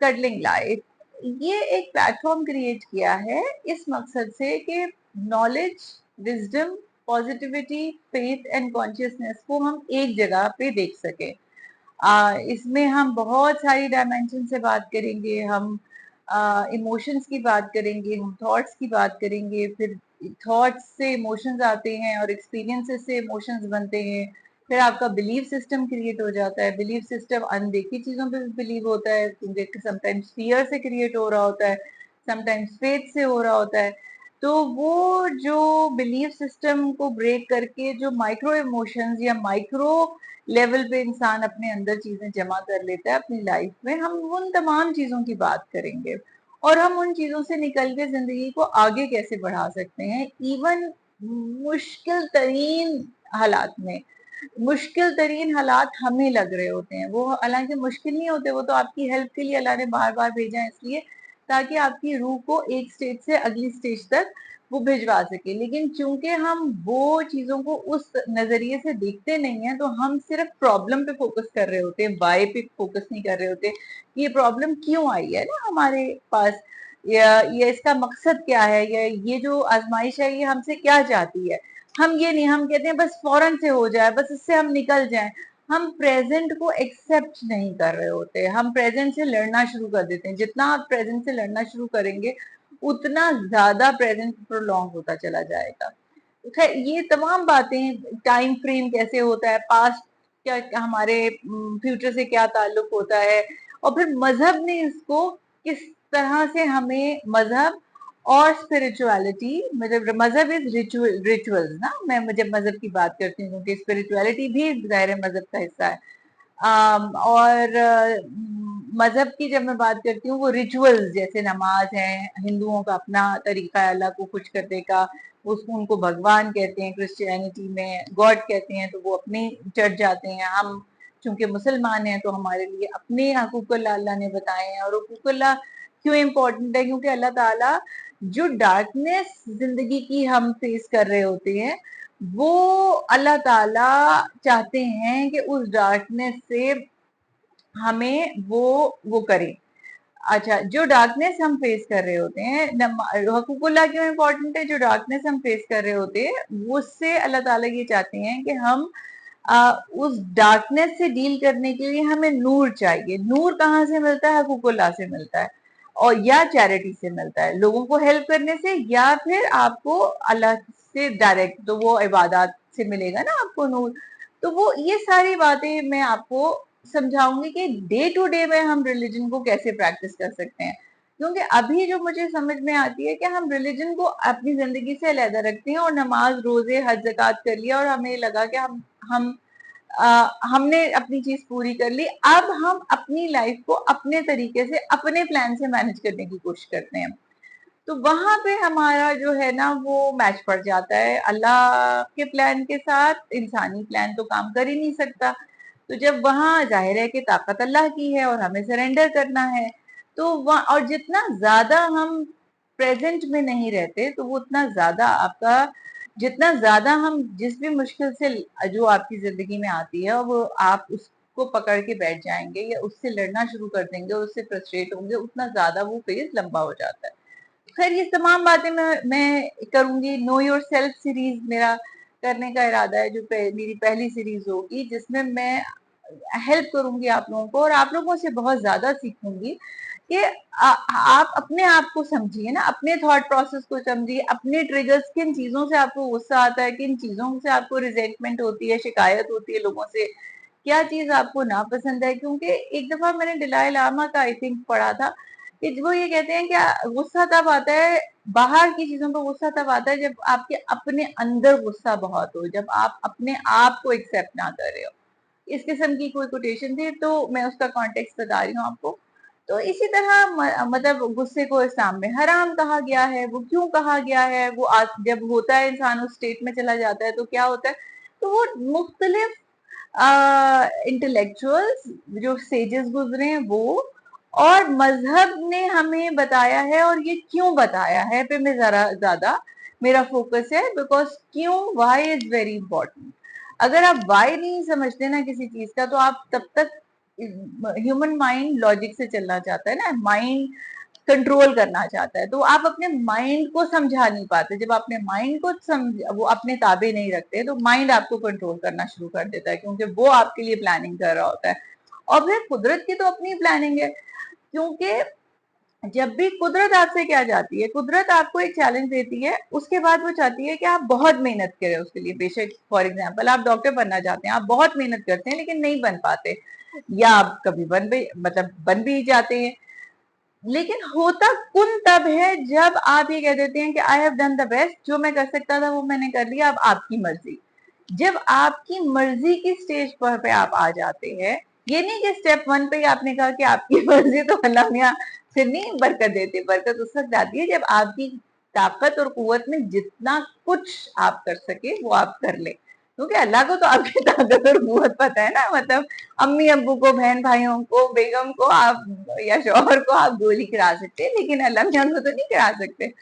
कटलिंग life, ये एक platform create किया है इस मकसद से कि knowledge, wisdom, positivity, faith and consciousness को हम एक जगह पे देख सके। इसमें हम बहुत सारी डायमेंशन से बात करेंगे, हम इमोशंस की बात करेंगे, हम थॉट्स की बात करेंगे, फिर थॉट्स से इमोशंस आते हैं और एक्सपीरियंसेस से इमोशंस बनते हैं, फिर आपका बिलीफ सिस्टम क्रिएट हो जाता है। बिलीफ सिस्टम अनदेखी चीजों पे भी बिलीव होता है, क्योंकि समटाइम्स फियर से क्रिएट हो रहा होता है, समटाइम्स फेथ से हो रहा होता है। तो वो जो बिलीफ सिस्टम को ब्रेक करके जो माइक्रो इमोशंस या माइक्रो लेवल पे इंसान अपने अंदर चीजें जमा कर लेता है अपनी लाइफ में, हम उन तमाम चीजों की बात करेंगे और हम उन चीजों से निकल के जिंदगी को आगे कैसे बढ़ा सकते हैं, इवन मुश्किल तरीन हालात में। मुश्किल तरीन हालात हमें लग रहे होते हैं, वो हालांकि मुश्किल नहीं होते, वो तो आपकी हेल्प के लिए अल्लाह ने बार बार भेजा है, इसलिए ताकि आपकी रूह को एक स्टेज से अगली स्टेज तक वो भिजवा सके। लेकिन चूंकि हम वो चीजों को उस नजरिए से देखते नहीं है, तो हम सिर्फ प्रॉब्लम पे फोकस कर रहे होते हैं, वाई पे फोकस नहीं कर रहे होते कि ये प्रॉब्लम क्यों आई है ना हमारे पास, या इसका मकसद क्या है, या ये जो आजमाइश है ये हमसे क्या चाहती है। हम ये नहीं, हम कहते हैं बस फौरन से हो जाए, बस इससे हम निकल जाएं। हम प्रेजेंट को एक्सेप्ट नहीं कर रहे होते, हम प्रेजेंट से लड़ना शुरू कर देते हैं। जितना आप प्रेजेंट से लड़ना शुरू करेंगे उतना ज्यादा प्रेजेंट प्रोलॉन्ग होता चला जाएगा। खैर, ये तमाम बातें, टाइम फ्रेम कैसे होता है, पास्ट क्या हमारे फ्यूचर से क्या ताल्लुक होता है, और फिर मजहब ने इसको किस तरह से हमें, मजहब और स्पिरिचुअलिटी, मतलब मजहब इज रिचुअल्स ना, मैं जब मजहब की बात करती हूँ क्योंकि स्पिरिचुअलिटी भी ज़ाहिर मजहब का हिस्सा है। और मजहब की जब मैं बात करती हूँ, वो रिचुअल्स जैसे नमाज है, हिंदुओं का अपना तरीका है अल्लाह को खुश करने का, उसको उनको भगवान कहते हैं, क्रिश्चियनिटी में गॉड कहते हैं, तो वो अपने चर्च जाते हैं। हम चूंकि मुसलमान हैं तो हमारे लिए अपने हकूक़ुल्लाह अल्लाह ने बताए हैं। और हकूक़ुल्लाह क्यों इम्पोर्टेंट है, क्योंकि अल्लाह ताला जो डार्कनेस जिंदगी की हम फेस कर रहे होते हैं, वो अल्लाह ताला चाहते हैं कि उस डार्कनेस से हमें वो करें। अच्छा, जो डार्कनेस हम फेस कर रहे होते हैं, हकूकुल्लाह क्यों इम्पोर्टेंट है, जो डार्कनेस हम फेस कर रहे होते हैं उससे अल्लाह ताला ये चाहते हैं कि हम उस डार्कनेस से डील करने के लिए हमें नूर चाहिए। नूर कहाँ से मिलता है? हकूकुल्लाह से मिलता है, और या चैरिटी से मिलता है, लोगों को हेल्प करने से, या फिर आपको अल्लाह से डायरेक्ट, तो वो इबादत से मिलेगा ना आपको नूर। तो वो ये सारी बातें मैं आपको समझाऊंगी कि डे टू डे में हम रिलीजन को कैसे प्रैक्टिस कर सकते हैं। क्योंकि अभी जो मुझे समझ में आती है कि हम रिलीजन को अपनी जिंदगी से अलहदा रखते हैं, और नमाज, रोजे, हज, ज़कात कर लिया और हमें लगा कि हम हमने अपनी चीज पूरी कर ली, अब हम अपनी लाइफ को अपने तरीके से, अपने प्लान से मैनेज करने की कोशिश करते हैं। तो वहां पे हमारा जो है ना वो मैच पड़ जाता है, अल्लाह के प्लान के साथ इंसानी प्लान तो काम कर ही नहीं सकता। तो जब वहां जाहिर है कि ताकत अल्लाह की है और हमें सरेंडर करना है, तो वहाँ, और जितना ज्यादा हम प्रेजेंट में नहीं रहते, तो वो उतना ज्यादा आपका, जितना ज्यादा हम जिस भी मुश्किल से जो आपकी जिंदगी में आती है, वो आप उसको पकड़ के बैठ जाएंगे या उससे लड़ना शुरू कर देंगे, उससे फ्रस्ट्रेट होंगे, उतना ज्यादा वो फेज लंबा हो जाता है। खैर, ये तमाम बातें मैं करूंगी। नो योर सेल्फ सीरीज मेरा करने का इरादा है, जो मेरी पहली सीरीज होगी, जिसमें मैं हेल्प करूंगी आप लोगों को, और आप लोगों से बहुत ज्यादा सीखूंगी कि आप अपने आप को समझिए ना, अपने थॉट प्रोसेस को समझिए, अपने ट्रिगर्स, किन चीजों से आपको गुस्सा आता है, किन चीजों से आपको रिजेंटमेंट होती है, शिकायत होती है लोगों से, क्या चीज आपको नापसंद है। क्योंकि एक दफा मैंने दलाई लामा का आई थिंक पढ़ा था कि वो ये कहते हैं कि गुस्सा तब आता है, बाहर की चीजों पर गुस्सा तब आता है जब आपके अपने अंदर गुस्सा बहुत हो, जब आप अपने आप को एक्सेप्ट ना कर रहे हो। इस किस्म की कोई कोटेशन थी, तो मैं उसका कॉन्टेक्स्ट बता रही हूँ आपको। तो इसी तरह मतलब गुस्से को इस्लाम में हराम कहा गया है। वो क्यों कहा गया है? वो जब होता है, इंसान उस स्टेट में चला जाता है, तो क्या होता है, तो वो मुख्तलिफ इंटेलेक्चुअल्स, जो सेजेस गुजरे हैं वो, और मजहब ने हमें बताया है, और ये क्यों बताया है पे मैं जरा ज्यादा मेरा फोकस है, बिकॉज क्यों, वाई इज वेरी इंपॉर्टेंट। अगर आप वाई नहीं समझते ना किसी चीज का, तो आप तब तक ह्यूमन माइंड लॉजिक से चलना चाहता है ना, माइंड कंट्रोल करना चाहता है, तो आप अपने माइंड को समझा नहीं पाते। जब अपने माइंड को वो अपने ताबे नहीं रखते तो माइंड आपको कंट्रोल करना शुरू कर देता है, क्योंकि वो आपके लिए प्लानिंग कर रहा होता है। और फिर कुदरत की तो अपनी प्लानिंग है, क्योंकि जब भी कुदरत आपसे क्या चाहती है, कुदरत आपको एक चैलेंज देती है, उसके बाद वो चाहती है कि आप बहुत मेहनत करें उसके लिए। बेशक फॉर एग्जांपल आप डॉक्टर बनना चाहते हैं, आप बहुत मेहनत करते हैं लेकिन नहीं बन पाते, या आप कभी बन भी जाते हैं, लेकिन होता कुन तब है जब आप ये कह देते हैं कि I have done the best, जो मैं कर सकता था वो मैंने कर लिया, अब आपकी मर्जी। जब आपकी मर्जी की स्टेज पर पे आप आ जाते हैं, ये नहीं कि स्टेप 1 पे ही आपने कहा कि आपकी मर्जी, तो अल्लाह मियां फिर नहीं बरकत देते। बरकत उस वक्त आती है जब आपकी ताकत और कुव्वत में जितना कुछ आप कर सके वो आप कर ले, क्योंकि अल्लाह को तो आपकी ताकत और कुव्वत पता है ना। मतलब अम्मी अब्बू को, बहन भाइयों को, बेगम को आप या शौहर को आप गोली गिरा सकते हैं, लेकिन अल्लाह मियां को तो नहीं गिरा सकते।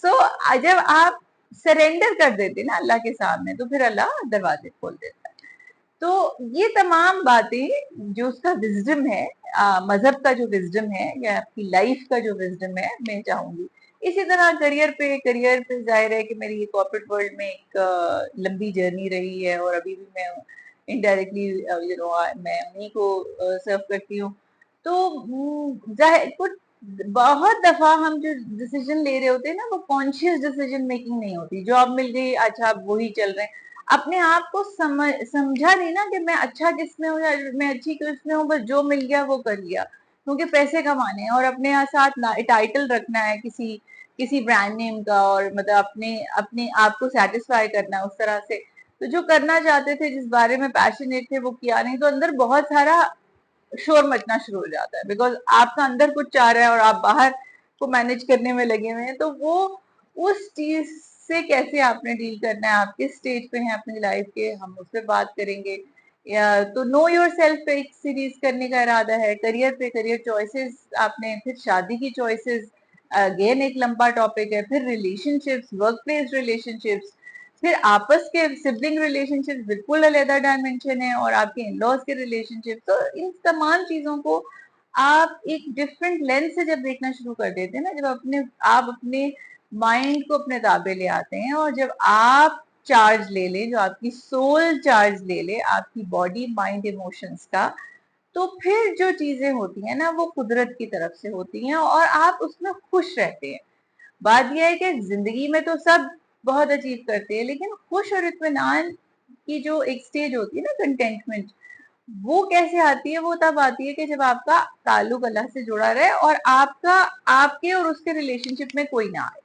सो जब आप सरेंडर कर देते ना अल्लाह के सामने, तो फिर अल्लाह दरवाजे खोल देता है। तो ये तमाम बातें जो उसका विजडम है, मजहब का जो विजडम है या आपकी लाइफ का जो विजडम है, मैं चाहूंगी इसी तरह करियर पे जाहिर है कि मेरी ये कॉर्पोरेट वर्ल्ड में एक लंबी जर्नी रही है, और अभी भी मैं इनडायरेक्टली मैं उन्हीं को सर्व करती हूँ। तो जाहिर कुछ बहुत दफा हम जो डिसीजन ले रहे होते हैं ना, वो कॉन्शियस डिसीजन मेकिंग नहीं होती। जॉब मिल गई, अच्छा अब वही चल रहे हैं, अपने आप को समझा नहीं ना कि मैं अच्छा किसमें हूँ या मैं अच्छी किसमें हूँ, बस जो मिल गया वो कर लिया, क्योंकि पैसे कमाने हैं और अपने साथ टाइटल रखना है किसी किसी ब्रांड नेम का, और मतलब अपने अपने आप को सेटिस्फाई करना है उस तरह से। तो जो करना चाहते थे, जिस बारे में पैशनेट थे, वो किया नहीं, तो अंदर बहुत सारा शोर मचना शुरू हो जाता है, बिकॉज आपका अंदर कुछ चाह रहा है और आप बाहर को मैनेज करने में लगे हुए हैं। तो वो उस चीज से कैसे आपने डील करना है, आप किस स्टेज पे हैं अपनी लाइफ के, हम उस पर बात करेंगे। या तो नो योर सेल्फ पे एक सीरीज करने का इरादा है, करियर पे, करियर चॉइसेस आपने, फिर शादी की चॉइसेस, अगेन एक लंबा टॉपिक है, फिर रिलेशनशिप्स, वर्क प्लेस रिलेशनशिप्स, फिर आपस के सिबलिंग रिलेशनशिप बिल्कुल अलग डायमेंशन है, और आपके इन लॉज के रिलेशनशिप। तो इन तमाम चीजों को आप एक डिफरेंट लेंस से जब देखना शुरू कर देते हैं ना, जब आप अपने माइंड को अपने ताबे ले आते हैं, और जब आप चार्ज ले लें, जो आपकी सोल चार्ज ले ले आपकी बॉडी माइंड इमोशंस का, तो फिर जो चीजें होती हैं ना, वो कुदरत की तरफ से होती हैं और आप उसमें खुश रहते हैं। बात यह है कि जिंदगी में तो सब बहुत अचीव करते हैं, लेकिन खुश और इत्मीनान की जो एक स्टेज होती है ना, कंटेंटमेंट, वो कैसे आती है? वो तब आती है कि जब आपका ताल्लुक अल्लाह से जुड़ा रहे और आपका आपके और उसके रिलेशनशिप में कोई ना आए।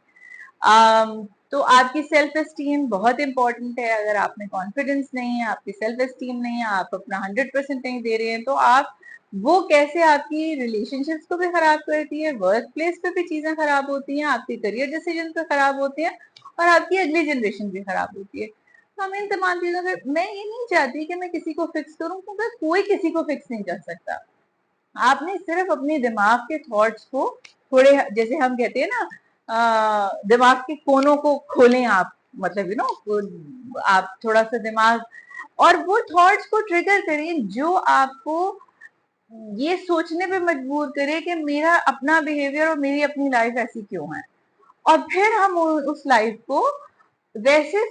तो आपकी सेल्फ एस्टीम बहुत इंपॉर्टेंट है। अगर आप में कॉन्फिडेंस नहीं है, आपकी सेल्फ एस्टीम नहीं है, आप अपना 100% नहीं दे रहे हैं, तो आप वो कैसे आपकी रिलेशनशिप्स को भी खराब करती है, वर्क प्लेस पे भी चीजें खराब होती हैं, आपके करियर डिसीजन पे खराब होते हैं, और आपकी अगली जनरेशन भी खराब होती है। तो हम इन तमाम चीजों पे, मैं ये नहीं चाहती कि मैं किसी को फिक्स करूं, क्योंकि कोई किसी को फिक्स नहीं कर सकता। आपने सिर्फ अपने दिमाग के थॉट्स को थोड़े, जैसे हम कहते हैं ना, दिमाग के कोनों को खोलें आप, मतलब आप थोड़ा सा दिमाग, और वो थॉट्स को ट्रिगर करें जो आपको ये सोचने पे मजबूर करे कि मेरा अपना बिहेवियर और मेरी अपनी लाइफ ऐसी क्यों है, और फिर हम उस लाइफ को वैसे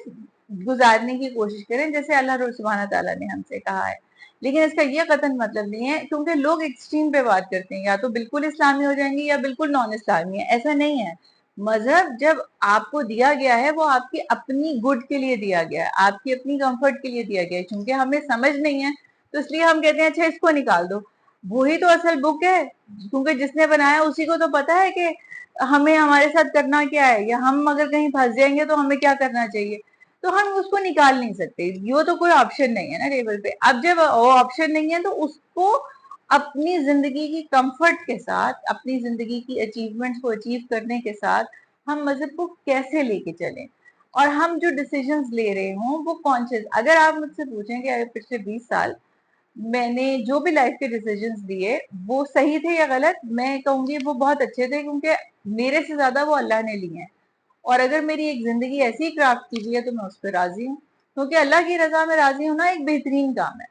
गुजारने की कोशिश करें जैसे अल्लाह सुब्हान तआला ने हमसे कहा है। लेकिन इसका ये कतन मतलब नहीं है, क्योंकि लोग एक्सट्रीम पे बात करते हैं, या तो बिल्कुल इस्लामी हो जाएंगे या बिल्कुल नॉन इस्लामी है, ऐसा नहीं है। मजहब जब आपको दिया गया है, वो आपकी अपनी गुड के लिए दिया गया है, आपकी अपनी कंफर्ट के लिए दिया गया है। क्योंकि हमें समझ नहीं है, तो इसलिए हम कहते हैं अच्छा इसको निकाल दो। वही तो असल बुक है, क्योंकि जिसने बनाया उसी को तो पता है कि हमें हमारे साथ करना क्या है, या हम अगर कहीं फंस जाएंगे तो हमें क्या करना चाहिए। तो हम उसको निकाल नहीं सकते, ये तो कोई ऑप्शन नहीं है ना टेबल पे। अब जब वो ऑप्शन नहीं है, तो उसको अपनी जिंदगी की कंफर्ट के साथ, अपनी जिंदगी की अचीवमेंट्स को अचीव करने के साथ हम मजहब को कैसे लेके चलें, और हम जो डिसीजंस ले रहे हों वो कॉन्शियस। अगर आप मुझसे पूछें कि अगर पिछले 20 साल मैंने जो भी लाइफ के डिसीजंस लिए वो सही थे या गलत, मैं कहूंगी वो बहुत अच्छे थे, क्योंकि मेरे से ज्यादा वो अल्लाह ने लिए हैं। और अगर मेरी एक जिंदगी ऐसी क्राफ्ट की हुई है तो मैं उस पर राजी हूँ, क्योंकि अल्लाह की रजा में राजी होना एक बेहतरीन काम है।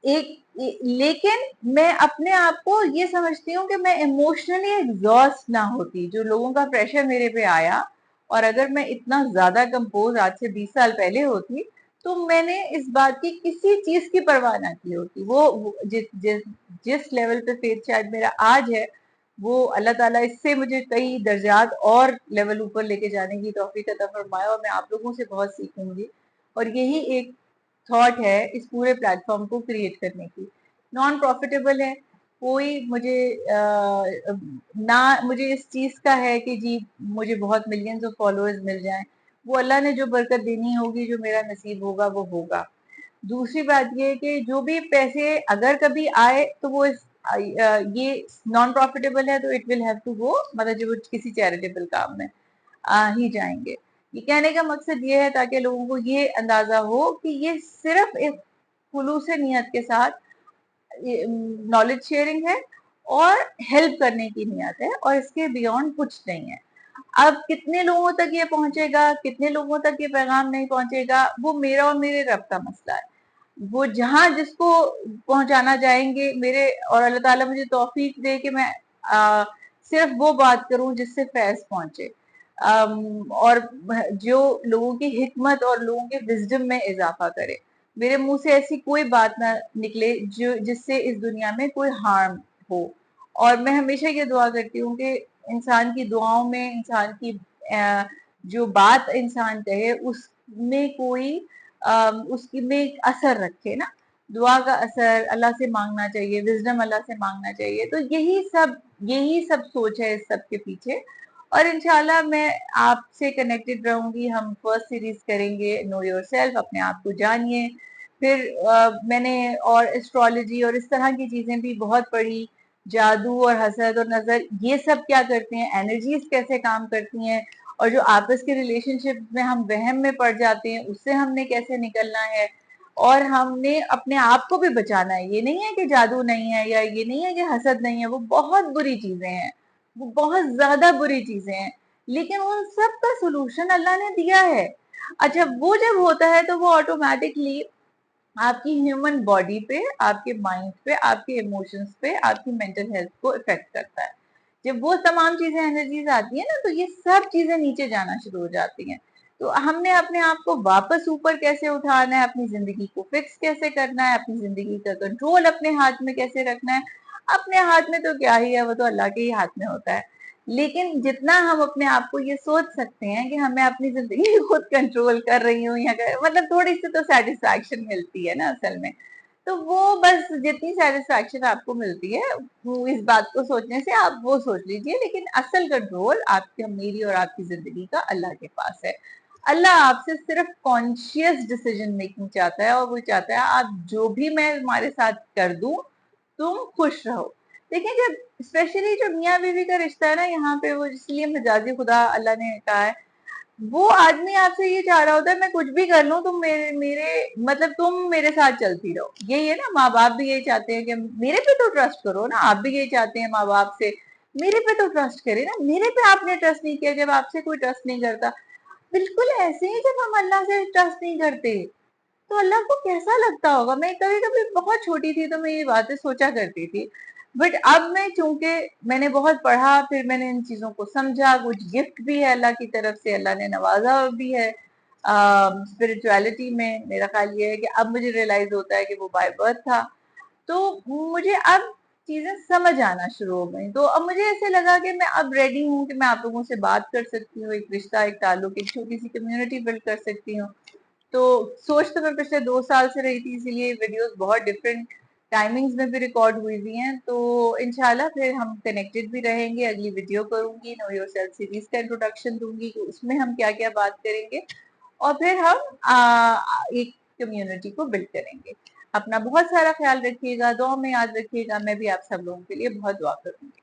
लेकिन मैं अपने आप को ये समझती हूँ कि मैं इमोशनली एग्जॉस्ट ना होती, जो लोगों का प्रेशर मेरे पे आया, और अगर मैं इतना ज्यादा कंपोज आज से 20 साल पहले होती तो मैंने इस बात की किसी चीज की परवाह ना की होती। वो जिस लेवल पे फेथ शायद मेरा आज है, वो अल्लाह ताला इससे मुझे कई दर्जात और लेवल ऊपर लेके जाने की तौफीक अता फरमाए, और मैं आप लोगों से बहुत सीखूंगी। और यही एक थॉट है इस पूरे प्लेटफॉर्म को क्रिएट करने की। नॉन प्रॉफिटेबल है, कोई मुझे ना मुझे इस चीज का है कि जी मुझे बहुत मिलियंस ऑफ फॉलोअर्स मिल जाएं, वो अल्लाह ने जो बरकत देनी होगी, जो मेरा नसीब होगा वो होगा। दूसरी बात ये है कि जो भी पैसे अगर कभी आए तो वो ये नॉन प्रॉफिटेबल है तो it will have to go, मतलब जो किसी चैरिटेबल काम में आ ही जाएंगे। ये कहने का मकसद ये है ताकि लोगों को ये अंदाजा हो कि ये सिर्फ एक खुलूस नियत के साथ नॉलेज शेयरिंग है और हेल्प करने की नियत है, और इसके बियॉन्ड कुछ नहीं है। अब कितने लोगों तक ये पहुंचेगा, कितने लोगों तक ये पैगाम नहीं पहुंचेगा, वो मेरा और मेरे रब का मसला है। वो जहां जिसको पहुंचाना चाहेंगे, मेरे और अल्लाह ताला मुझे तौफीक दे कि मैं सिर्फ वो बात करूं जिससे फैज पहुंचे, और जो लोगों की हिकमत और लोगों के विजडम में इजाफा करे। मेरे मुंह से ऐसी कोई बात ना निकले जो जिससे इस दुनिया में कोई हार्म हो। और मैं हमेशा ये दुआ करती हूँ कि इंसान की दुआओं में, इंसान की जो बात इंसान कहे उसमें कोई उसकी में एक असर रखे ना। दुआ का असर, अल्लाह से मांगना चाहिए, विजडम अल्लाह से मांगना चाहिए। तो यही सब सोच है इस सब के पीछे। और इंशाल्लाह मैं आपसे कनेक्टेड रहूंगी। हम फर्स्ट सीरीज करेंगे नो योरसेल्फ, अपने आप को जानिए। फिर मैंने और एस्ट्रोलॉजी और इस तरह की चीजें भी बहुत पढ़ी, जादू और हसद और नजर ये सब क्या करते हैं, एनर्जीज कैसे काम करती हैं, और जो आपस के रिलेशनशिप में हम वहम में पड़ जाते हैं उससे हमने कैसे निकलना है, और हमने अपने आप को भी बचाना है। ये नहीं है कि जादू नहीं है, या ये नहीं है कि हसद नहीं है, वो बहुत बुरी चीजें हैं, वो बहुत ज्यादा बुरी चीजें हैं, लेकिन उन सब का सोल्यूशन अल्लाह ने दिया है। अच्छा, वो जब होता है तो वो ऑटोमेटिकली आपकी ह्यूमन बॉडी पे, आपके माइंड पे, आपके इमोशंस पे, आपकी मेंटल हेल्थ को इफेक्ट करता है। जब वो तमाम चीजें, एनर्जीज आती है ना, तो ये सब चीजें नीचे जाना शुरू हो जाती हैं। तो हमने अपने आप को वापस ऊपर कैसे उठाना है, अपनी जिंदगी को फिक्स कैसे करना है, अपनी जिंदगी का कंट्रोल अपने हाथ में कैसे रखना है। अपने हाथ में तो क्या ही है, वो तो अल्लाह के ही हाथ में होता है। लेकिन जितना हम अपने आप को ये सोच सकते हैं कि हमें अपनी जिंदगी खुद कंट्रोल कर रही हूँ, या मतलब थोड़ी सी तो सेटिस्फैक्शन मिलती है ना असल में। तो वो बस जितनी सेटिस्फैक्शन आपको मिलती है वो इस बात को सोचने से, आप वो सोच लीजिए, लेकिन असल कंट्रोल आपकी, मेरी और आपकी जिंदगी का अल्लाह के पास है। अल्लाह आपसे सिर्फ कॉन्शियस डिसीजन मेकिंग चाहता है, और वो चाहता है आप जो भी मैं तुम्हारे साथ कर दूं तुम खुश रहो। देखिए, जब स्पेशली जो मियाँ बीवी का रिश्ता है ना, यहाँ पे वो इसलिए मजाजी खुदा अल्लाह ने कहा है, वो आदमी आपसे ये चाह रहा होता है मैं कुछ भी कर लूं, तुम मेरे मेरे मतलब तुम मेरे साथ चलती रहो। यही है ना, माँ बाप भी यही चाहते हैं कि मेरे पे तो ट्रस्ट करो ना। आप भी यही चाहते हैं माँ बाप से, मेरे पे तो ट्रस्ट करे ना, मेरे पे आपने ट्रस्ट नहीं किया जब आपसे कोई ट्रस्ट नहीं करता। बिल्कुल ऐसे ही जब हम अल्लाह से ट्रस्ट नहीं करते तो अल्लाह को कैसा लगता होगा। मैं कभी कभी बहुत छोटी थी तो मैं ये बातें सोचा करती थी, बट अब मैं चूंकि मैंने बहुत पढ़ा, फिर मैंने इन चीजों को समझा, कुछ गिफ्ट भी है अल्लाह की तरफ से, अल्लाह ने नवाजा भी है स्पिरिचुअलिटी में। मेरा ख्याल ये है कि अब मुझे रियलाइज होता है कि वो बाय बर्थ था। तो मुझे अब चीजें समझ आना शुरू हो गई, तो अब मुझे ऐसे लगा कि मैं अब रेडी हूँ कि मैं आप लोगों से बात कर सकती हूँ, एक रिश्ता, एक ताल्लुक, एक छोटी सी कम्युनिटी बिल्ड कर सकती हूँ। तो सोच तो मैं पिछले 2 साल से रही थी, इसीलिए वीडियोस बहुत डिफरेंट टाइमिंग्स में भी रिकॉर्ड हुई हुई हैं। तो इंशाल्लाह फिर हम कनेक्टेड भी रहेंगे। अगली वीडियो करूंगी, नो योरसेल्फ सीरीज का इंट्रोडक्शन दूंगी कि उसमें हम क्या क्या बात करेंगे, और फिर हम एक कम्युनिटी को बिल्ड करेंगे। अपना बहुत सारा ख्याल रखिएगा, दुआ में याद रखिएगा। मैं भी आप सब लोगों के लिए बहुत दुआ करूंगी।